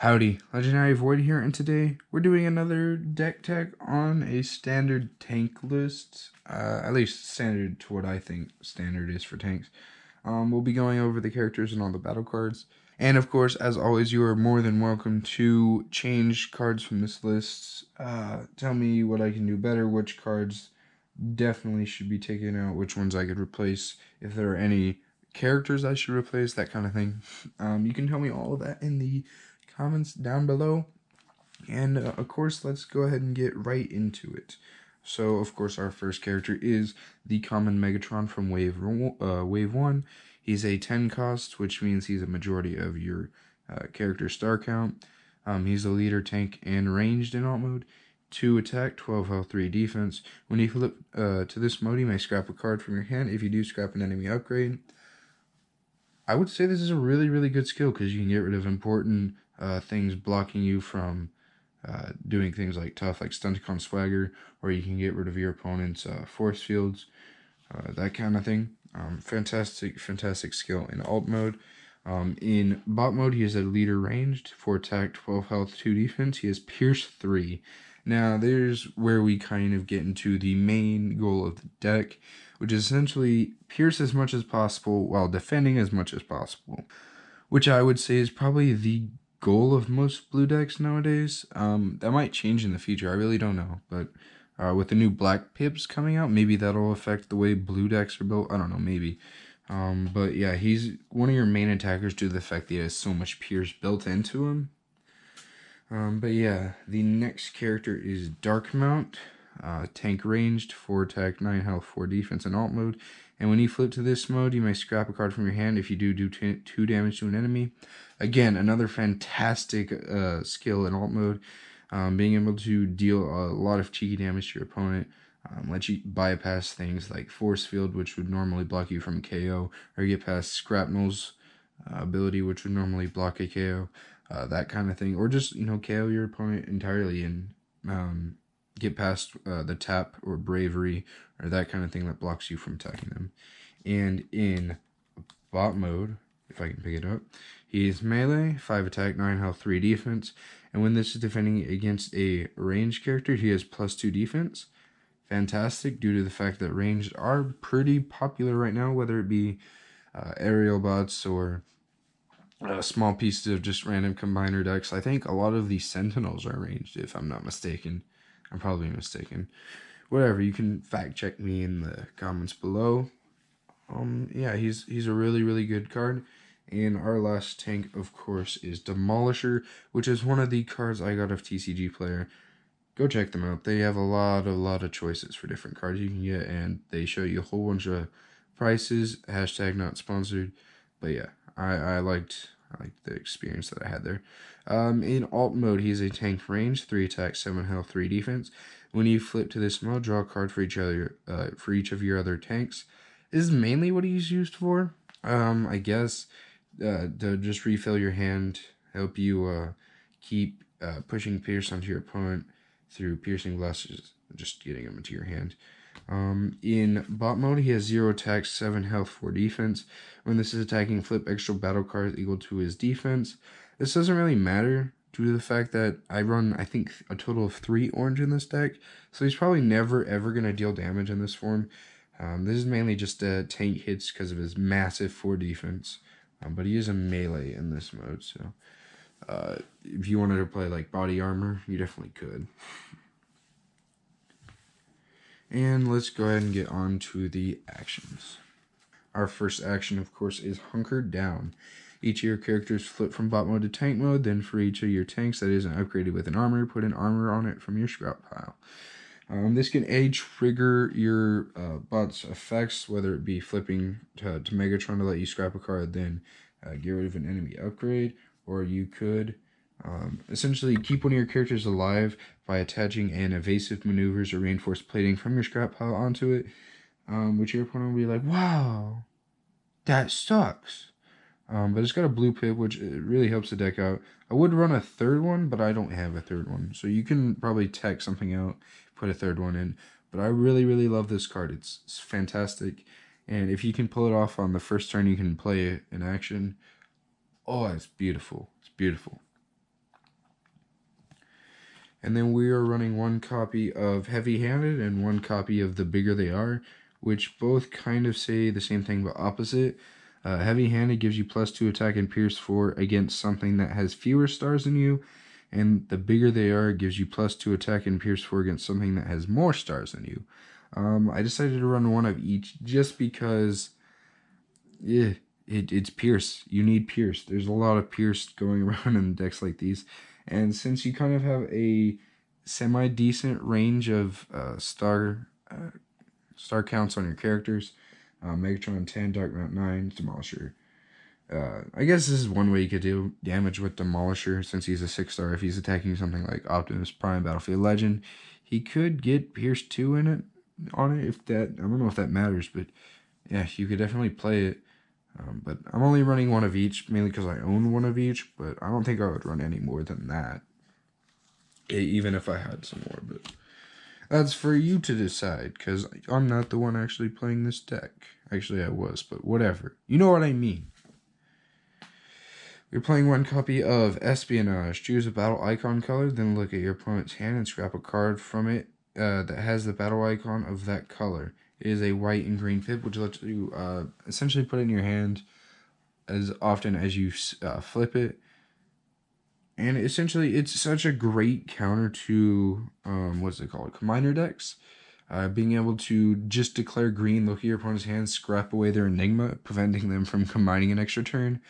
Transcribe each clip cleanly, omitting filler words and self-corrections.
Howdy, Legendary Void here, and today we're doing another deck tech on a standard tank list. At least standard to what I think standard is for tanks. We'll be going over the characters and all the battle cards. And of course, as always, you are more than welcome to change cards from this list. Tell me what I can do better, which cards definitely should be taken out, which ones I could replace, if there are any characters I should replace, that kind of thing. You can tell me all of that in the comments down below, and of course let's go ahead and get right into it. So of course our first character is the common Megatron from wave 1. He's a 10 cost, which means he's a majority of your character star count. He's a leader, tank, and ranged in alt mode. 2 attack, 12 health, 3 defense. When you flip to this mode, you may scrap a card from your hand. If you do, scrap an enemy upgrade. I would say this is a really good skill because you can get rid of important things blocking you from doing things like tough, like Stunticon Swagger, or you can get rid of your opponent's force fields, that kind of thing. Fantastic skill in alt mode. In bot mode, he is a leader ranged, 4 attack, 12 health, 2 defense. He has Pierce 3. Now, there's where we kind of get into the main goal of the deck, which is essentially pierce as much as possible while defending as much as possible, which I would say is probably the goal of most blue decks nowadays. That might change in the future, I really don't know, but with the new black pips coming out, maybe that'll affect the way blue decks are built. I don't know, maybe. But yeah, he's one of your main attackers due to the fact that he has so much pierce built into him. But yeah, the next character is Darkmount, tank ranged, 4 attack, 9 health, 4 defense in alt mode. And when you flip to this mode, you may scrap a card from your hand if you do 2 damage to an enemy. Again, another fantastic skill in alt mode, being able to deal a lot of cheeky damage to your opponent. Let you bypass things like Force Field, which would normally block you from KO, or get past Scrapnel's ability, which would normally block a KO. That kind of thing, or just KO your opponent entirely and get past the tap or bravery or that kind of thing that blocks you from attacking them. And in bot mode, if I can pick it up, he's melee, 5 attack, 9 health, 3 defense, and when this is defending against a ranged character, he has +2 defense. Fantastic, due to the fact that ranged are pretty popular right now, whether it be aerial bots or small pieces of just random combiner decks. I think a lot of these Sentinels are ranged, if I'm not mistaken. I'm probably mistaken. Whatever, you can fact check me in the comments below. Yeah, he's a really good card. And our last tank, of course, is Demolisher, which is one of the cards I got of TCG Player. Go check them out. They have a lot of choices for different cards you can get, and they show you a whole bunch of prices. Hashtag not sponsored, but yeah, I liked the experience that I had there. In alt mode, he's a tank range, 3 attack, 7 health, 3 defense. When you flip to this mode, draw a card for each of your other tanks. This is mainly what he's used for. I guess to just refill your hand, help you keep pushing pierce onto your opponent through piercing blasts, just getting them into your hand. In bot mode, he has 0 attack, 7 health, 4 defense. When this is attacking, flip extra battle cards equal to his defense. This doesn't really matter due to the fact that I run, I think, a total of 3 orange in this deck, so he's probably never ever going to deal damage in this form. This is mainly just tank hits because of his massive 4 defense, but he is a melee in this mode, so if you wanted to play like body armor, you definitely could. And let's go ahead and get on to the actions. Our first action, of course, is Hunker Down. Each of your characters flip from bot mode to tank mode. Then for each of your tanks that isn't upgraded with an armor, put an armor on it from your scrap pile. This can trigger your bot's effects, whether it be flipping to Megatron to let you scrap a card, then get rid of an enemy upgrade, or you could essentially keep one of your characters alive by attaching an evasive maneuvers or reinforced plating from your scrap pile onto it, which your opponent will be like, wow, that sucks. But it's got a blue pip, which it really helps the deck out. I would run a third one, but I don't have a third one, so you can probably tech something out, put a third one in. But I really love this card. It's fantastic, and if you can pull it off on the first turn, you can play it in action. Oh, it's beautiful. It's beautiful. And then we are running one copy of Heavy Handed and one copy of The Bigger They Are, which both kind of say the same thing but opposite. Heavy Handed gives you +2 attack and Pierce 4 against something that has fewer stars than you, and The Bigger They Are gives you +2 attack and Pierce 4 against something that has more stars than you. I decided to run one of each just because, yeah, it's Pierce. You need Pierce. There's a lot of Pierce going around in decks like these. And since you kind of have a semi-decent range of star counts on your characters, Megatron 10, Dark Mount 9, Demolisher. I guess this is one way you could do damage with Demolisher, since he's a 6-star. If he's attacking something like Optimus Prime, Battlefield Legend, he could get Pierce 2 on it, if that, I don't know if that matters, but yeah, you could definitely play it. But I'm only running one of each, mainly because I own one of each, but I don't think I would run any more than that, even if I had some more, but that's for you to decide, because I'm not the one actually playing this deck. Actually, I was, but whatever. You know what I mean. You're playing one copy of Espionage. Choose a battle icon color, then look at your opponent's hand and scrap a card from it that has the battle icon of that color. It is a white and green pip, which lets you essentially put it in your hand as often as you flip it. And essentially, it's such a great counter to, what's it called, Combiner decks. Being able to just declare green, look at your opponent's hand, scrap away their Enigma, preventing them from combining an extra turn.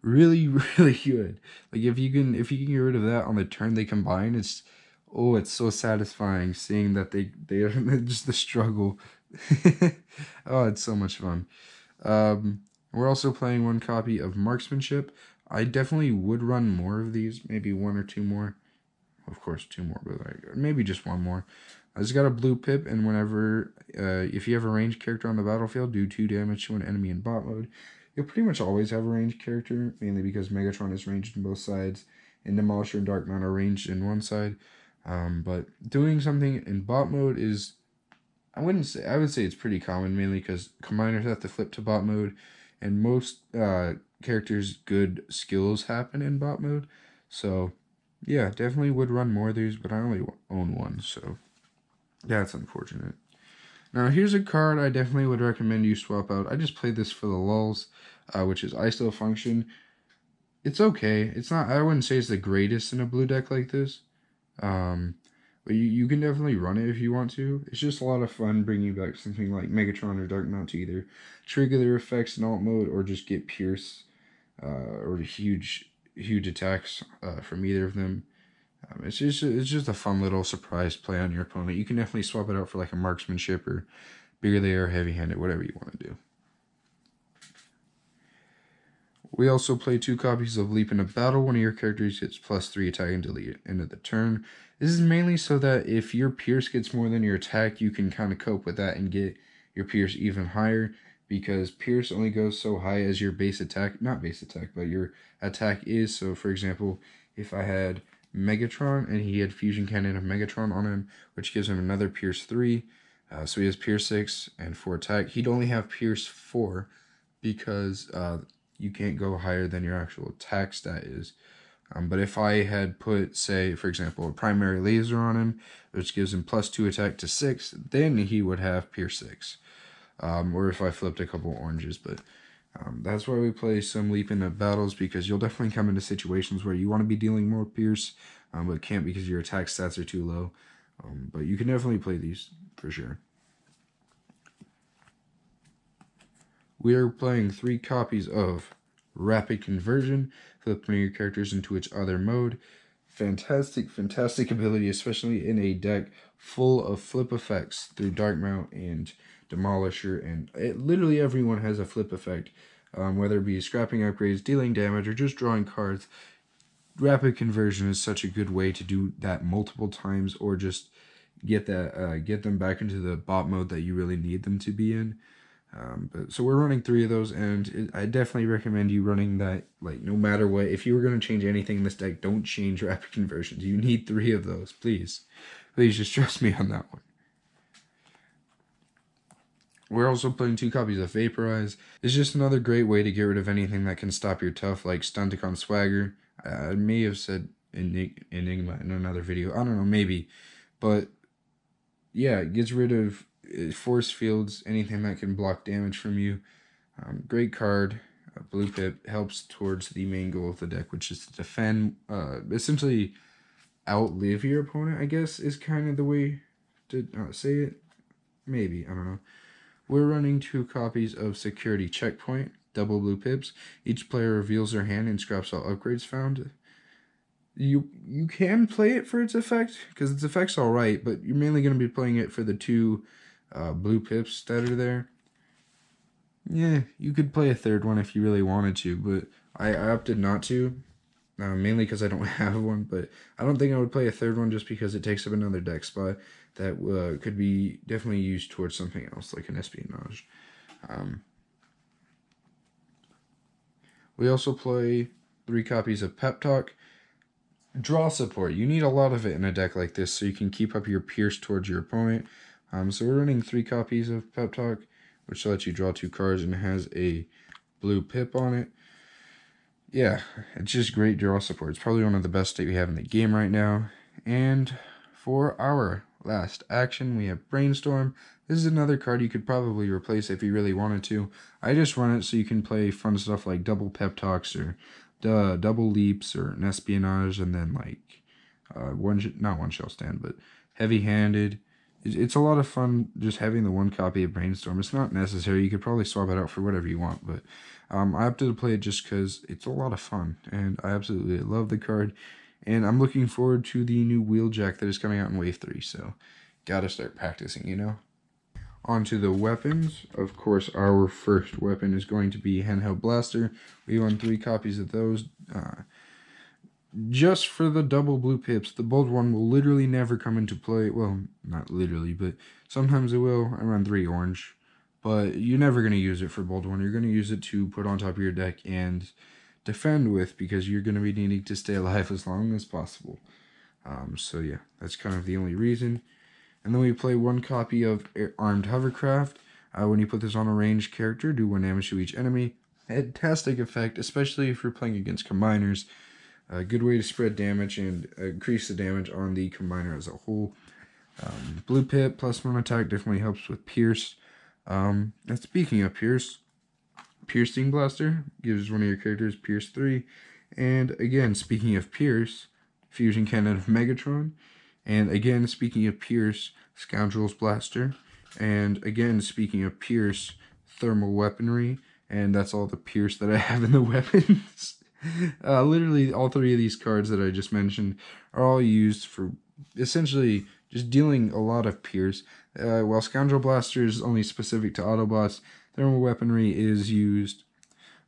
Really, really good. Like, if you can get rid of that on the turn they combine, it's so satisfying seeing that they are just the struggle. Oh, it's so much fun. We're also playing one copy of Marksmanship. I definitely would run more of these, maybe one or two more. Of course, two more, but like maybe just one more. It's got a blue pip, and whenever, if you have a ranged character on the battlefield, do 2 damage to an enemy in bot mode. You'll pretty much always have a ranged character, mainly because Megatron is ranged on both sides, and Demolisher and Dark Mount are ranged in one side. But doing something in bot mode is, I would say it's pretty common, mainly because combiners have to flip to bot mode, and most characters' good skills happen in bot mode. So, yeah, definitely would run more of these, but I only own one, so that's unfortunate. Now, here's a card I definitely would recommend you swap out. I just played this for the lulz, which is ISO Function. It's okay. It's not, I wouldn't say it's the greatest in a blue deck like this. But you can definitely run it if you want to. It's just a lot of fun bringing back something like Megatron or Dark Mount to either trigger their effects in alt mode or just get Pierce or huge attacks from either of them. It's just a fun little surprise play on your opponent. You can definitely swap it out for like a Marksmanship or Bigger They Are, Heavy Handed, whatever you want to do. We also play 2 copies of Leap into Battle. One of your characters gets +3 attack until the end of the turn. This is mainly so that if your Pierce gets more than your attack, you can kind of cope with that and get your Pierce even higher, because Pierce only goes so high as your base attack, not base attack, but your attack is. So, for example, if I had Megatron and he had Fusion Cannon of Megatron on him, which gives him another Pierce 3, so he has Pierce 6 and 4 attack. He'd only have Pierce 4 because you can't go higher than your actual attack stat is. But if I had put, say, for example, a primary laser on him, which gives him +2 attack to 6, then he would have Pierce 6. Or if I flipped a couple oranges, but that's why we play some Leap into Battles, because you'll definitely come into situations where you want to be dealing more Pierce, but can't because your attack stats are too low. But you can definitely play these for sure. We are playing 3 copies of Rapid Conversion. Flip one of your characters into its other mode. Fantastic, fantastic ability, especially in a deck full of flip effects through Dark Mount and Demolisher, and literally everyone has a flip effect, whether it be scrapping upgrades, dealing damage, or just drawing cards. Rapid Conversion is such a good way to do that multiple times, or just get them back into the bot mode that you really need them to be in. So we're running 3 of those, and I definitely recommend you running that, like, no matter what. If you were going to change anything in this deck, don't change Rapid Conversions. You need 3 of those, please. Please, just trust me on that one. We're also playing 2 copies of Vaporize. It's just another great way to get rid of anything that can stop your tough, like Stunticon Swagger. I may have said Enigma in another video. I don't know, maybe. But yeah, it gets rid of force fields, anything that can block damage from you. Great card. Blue Pip helps towards the main goal of the deck, which is to defend, essentially outlive your opponent, I guess, is kind of the way to say it. Maybe, I don't know. We're running 2 copies of Security Checkpoint, double blue pips. Each player reveals their hand and scraps all upgrades found. You can play it for its effect, because its effect's alright, but you're mainly going to be playing it for the 2 blue pips that are there. Yeah, you could play a third one if you really wanted to, but I opted not to. Mainly because I don't have one, but I don't think I would play a third one just because it takes up another deck spot that could be definitely used towards something else, like an espionage. We also play 3 copies of Pep Talk. Draw support. You need a lot of it in a deck like this so you can keep up your pierce towards your opponent. So we're running 3 copies of Pep Talk, which lets you draw 2 cards and has a blue pip on it. Yeah, it's just great draw support. It's probably one of the best that we have in the game right now. And for our last action, we have Brainstorm. This is another card you could probably replace if you really wanted to. I just run it so you can play fun stuff like double Pep Talks or double Leaps or an Espionage, and then like not one shell stand, but heavy-handed. It's a lot of fun just having the 1 copy of Brainstorm. It's not necessary. You could probably swap it out for whatever you want, but I opted to play it just because it's a lot of fun, and I absolutely love the card. And I'm looking forward to the new Wheeljack that is coming out in Wave 3, so gotta start practicing, you know? On to the weapons. Of course, our first weapon is going to be Handheld Blaster. We won 3 copies of those. Just for the double blue pips, the bold one will literally never come into play. Well, not literally, but sometimes it will. I run 3 orange, but you're never going to use it for bold one. You're going to use it to put on top of your deck and defend with, because you're going to be needing to stay alive as long as possible. So yeah, that's kind of the only reason. And then we play 1 copy of Armed Hovercraft. When you put this on a ranged character, do 1 damage to each enemy. Fantastic effect, especially if you're playing against combiners. A good way to spread damage and increase the damage on the combiner as a whole. Blue Pip plus 1 attack definitely helps with Pierce. And speaking of Pierce, Piercing Blaster gives one of your characters Pierce 3. And again, speaking of Pierce, Fusion Cannon of Megatron. And again, speaking of Pierce, Scoundrel's Blaster. And again, speaking of Pierce, Thermal Weaponry. And that's all the Pierce that I have in the weapons. Literally all 3 of these cards that I just mentioned are all used for essentially just dealing a lot of Pierce. While Scoundrel Blaster is only specific to Autobots, Thermal Weaponry is used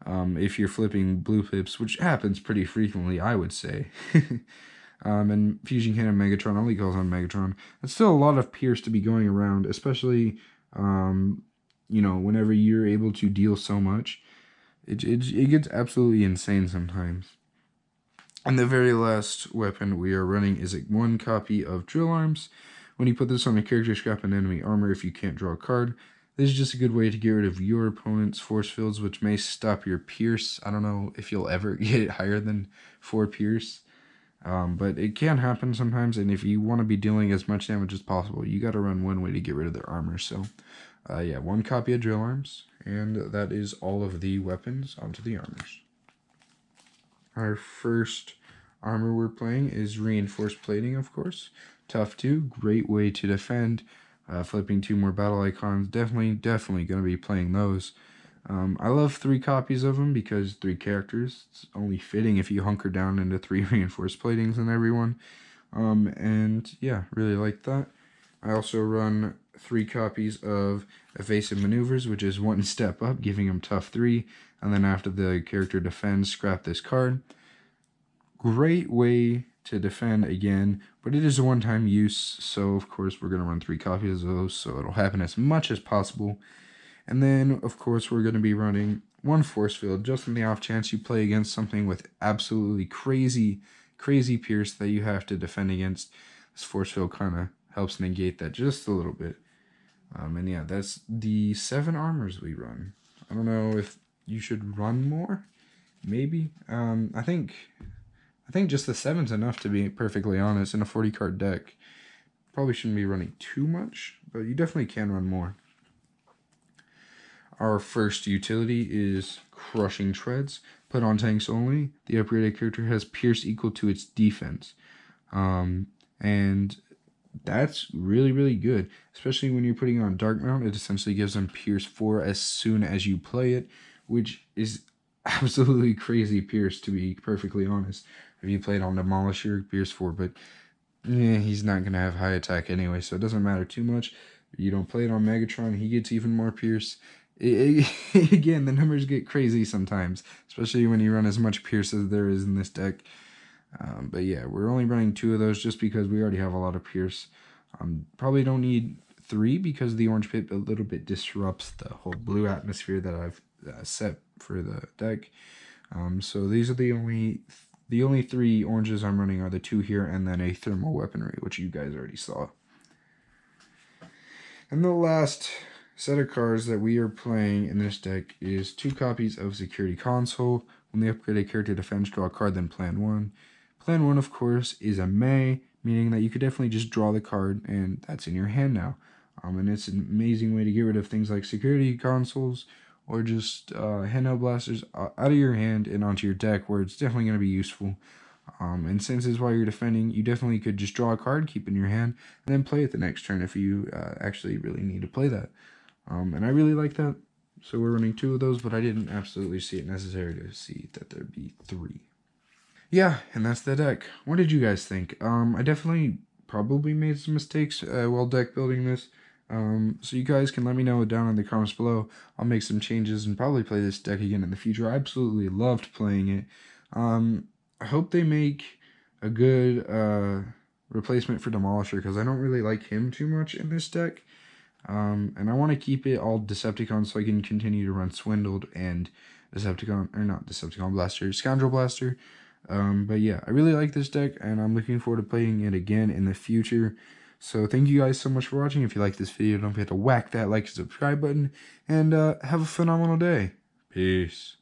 if you're flipping blue pips, which happens pretty frequently, I would say. And Fusion Cannon Megatron only goes on Megatron. It's still a lot of Pierce to be going around, especially, you know, whenever you're able to deal so much. It gets absolutely insane sometimes. And the very last weapon we are running is 1 copy of Drill Arms. When you put this on a character, scrap an enemy armor if you can't draw a card. This is just a good way to get rid of your opponent's force fields, which may stop your Pierce. I don't know if you'll ever get it higher than 4 Pierce. But it can happen sometimes, and if you want to be dealing as much damage as possible, you got to run 1 way to get rid of their armor. So, yeah, 1 copy of Drill Arms, and that is all of the weapons onto the armors. Our first armor we're playing is Reinforced Plating, of course. Tough 2, great way to defend. Flipping 2 more battle icons, definitely going to be playing those. I love 3 copies of them because 3 characters. It's only fitting if you hunker down into 3 Reinforced Platings in everyone. And yeah, really like that. I also run 3 copies of Evasive Maneuvers, which is 1 step up, giving them tough 3. And then after the character defends, scrap this card. Great way to defend again, but it is a one-time use, so of course we're going to run 3 copies of those, so it'll happen as much as possible. And then, of course, we're going to be running 1 force field, just in the off chance you play against something with absolutely crazy Pierce that you have to defend against. This force field kind of helps negate that just a little bit. And yeah, that's the 7 armors we run. I don't know if you should run more, maybe. I think I think just the 7's enough, to be perfectly honest, in a 40 card deck. Probably shouldn't be running too much, but you definitely can run more. Our first utility is Crushing Treads. Put on tanks only. The upgraded character has Pierce equal to its defense. And that's really, really good, especially when you're putting on Dark Mount. It essentially gives them Pierce 4 as soon as you play it, which is absolutely crazy Pierce, to be perfectly honest. If you played on Demolisher, Pierce 4, but he's not going to have high attack anyway, so it doesn't matter too much. You don't play it on Megatron, he gets even more Pierce. Again, the numbers get crazy sometimes, especially when you run as much Pierce as there is in this deck. But yeah, we're only running 2 of those just because we already have a lot of Pierce. Probably don't need 3 because the orange pit a little bit disrupts the whole blue atmosphere that I've set for the deck. So these are the only 3 oranges I'm running are the 2 here, and then a thermal weaponry, which you guys already saw. And the last set of cards that we are playing in this deck is 2 copies of Security Console. When the upgraded character defends, draw a card, then plan 1. Plan 1, of course, is a May, meaning that you could definitely just draw the card, and that's in your hand now. And it's an amazing way to get rid of things like Security Consoles, or just handheld blasters out of your hand and onto your deck, where it's definitely going to be useful. And since it's while you're defending, you definitely could just draw a card, keep it in your hand, and then play it the next turn if you actually really need to play that. And I really like that. So we're running 2 of those, but I didn't absolutely see it necessary to see that there'd be 3. Yeah, and that's the deck. What did you guys think? I definitely probably made some mistakes while deck building this. So you guys can let me know down in the comments below. I'll make some changes and probably play this deck again in the future. I absolutely loved playing it. I hope they make a good replacement for Demolisher, because I don't really like him too much in this deck. And I want to keep it all Decepticon so I can continue to run Swindled and Decepticon Blaster, Scoundrel Blaster. But yeah, I really like this deck, and I'm looking forward to playing it again in the future. So thank you guys so much for watching. If you like this video, don't forget to whack that like and subscribe button, and have a phenomenal day. Peace.